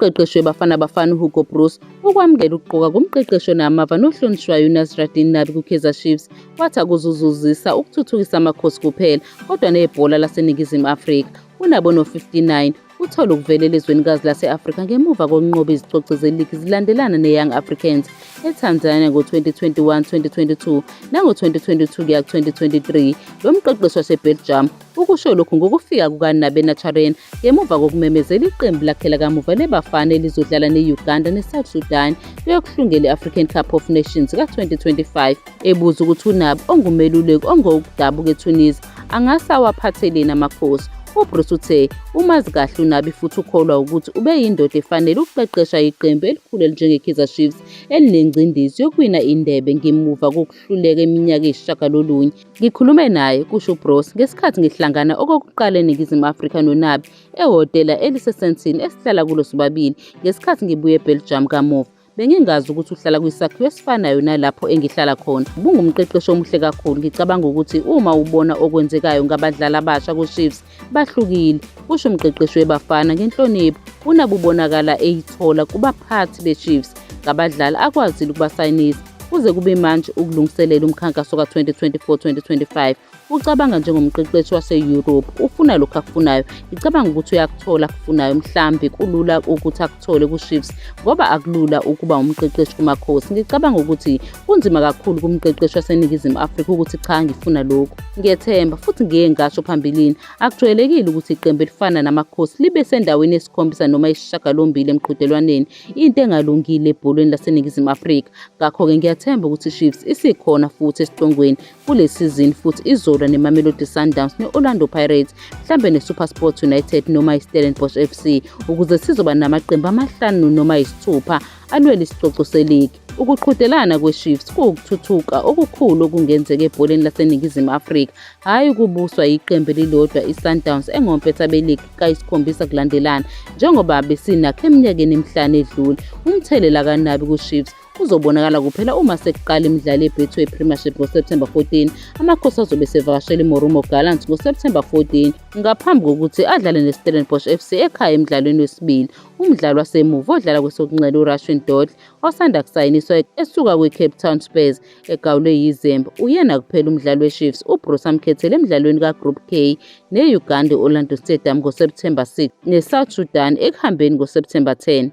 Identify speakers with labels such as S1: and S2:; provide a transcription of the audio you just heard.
S1: umqeqeshi weBafana Bafana uHugo Broos ukwamukela ukuqoka komqeqeshi onamava nohlonishwayo uNasruddin Nabi kuKaizer Chiefs wathi akuzuzuzisa ukuthuthukisa amakhosi kuphela kodwa nebhola laseNingizimu Afrika. UNabi no-59 uthola ukuvelela ezwenikazi lase-Afrika ngemuva kokunqoba izicoco zeligi zilandelana neYoung Africans eTanzania ngo-2021, 2022 nango-2022-2023. Lo mqeqeshi waseBelgium ukusho lokhu ngokufika kukaNabi eNacharen ngemuva kokumemezela iqembu lakhe lakamuva leBafana elizodlala ne-Uganda neSouth Sudan kuyokuhlungela i-African Cup of Nations ka-2025. Ebuza ukuthi uNabi ongumeluleki ongowokudabuka eTunisia angase awaphatheleni amakhosi. UBroos uthe umazi kahle uNabi futhi ukholwa ukuthi ube yindoda efanele ukuqeqesha iqembu elikhulu elinjengeKaizer Chiefs elinengcindezi yokuwina indebe ngemuva kokuhluleka iminyaka eyisishiyagalolunye. Ngikhulume naye, kusho uBroos, ngesikhathi ngihlangana okokuqala eNingizimu Afrika noNabi ehhotela eliseSandton esihlala kulo sobabili ngesikhathi ngibuye eBelgium kamuva. Bengingazi ukuthi uhlala kwisakhiwo esifanayo nalapho engihlala khona. Ubungumqeqeshi omuhle kakhulu. Ngicabanga ukuthi uma ubona okwenzekayo ngabadlali abasha kuChiefs bahlukile, kusho umqeqeshi weBafana ngenhlonipho. UNabi ubonakala eyithola kubaphathi beChiefs ngabadlali akwazile ukubasayinisa kuze kube manje ukulungiselela umkhankaso ka-2024-2025. Ucabanga njengomqeqeshi wase-Europe, ufuna lokhu akufunayo. Ngicabanga ukuthi uyakuthola akufunayo, mhlambe kulula ukuthi akuthole kuChiefs ngoba akulula ukuba umqeqeshi kumakhosi. Ngicabanga ukuthi kunzima kakhulu kumqeqeshi waseNingizimu Afrika ukuthi cha ngifuna lokhu. Ngiyethemba futhi ngike ngasho phambilini akujwayelekile ukuthi iqembu elifana namakhosi libe sendaweni esikhombisa noma isishiyagalombili emqhudelwaneni, into engalungile ebholweni laseNingizimu Afrika. Ngakho-ke ngiyathemba ukuthi iChiefs isikhona futhi esiqongweni kule season futhi izolwa neMamelodi Sundowns ne-Orlando Pirates mhlambe neSuperSport United noma iStellenbosch FC ukuze sizoba namaqembu amahlanu noma isithupha alwela isicoco seligi. Ukuqhudelana kweChiefs kuwukuthuthuka okukhulu okungenzeka ebholeni laseNingizimu Afrika, hhayi ukubuswa iqembu elilodwa iSundowns engompetha beligi kayisikhombisa kulandelana njengoba besinakho eminyakeni emihlanu edlule. Umthelela kaNabi kuChiefs uzobonakala kuphela uma sekuqala imidlalo eBetway Premiership ngoSeptember 14. Amakhosi azobe sevakashela iMorumo Gallants ngoSeptember 14 ngaphambi kokuthi adlale neStellenbosch FC ekhaya emdlalweni wesibili. Umdlalo wasemuva odlala kwesokunxele uRushden Dodle osanda kusayiniswa esuka kweCape Town Spurs egawulwe yiZembe uyena kuphela umdlalo weChiefs uBroos amkhethele emdlalweni kaGroup K ne-Uganda e-Orlando Stadium ngoSeptember 6 neSouth Sudan ekuhambeni ngoSeptember 10.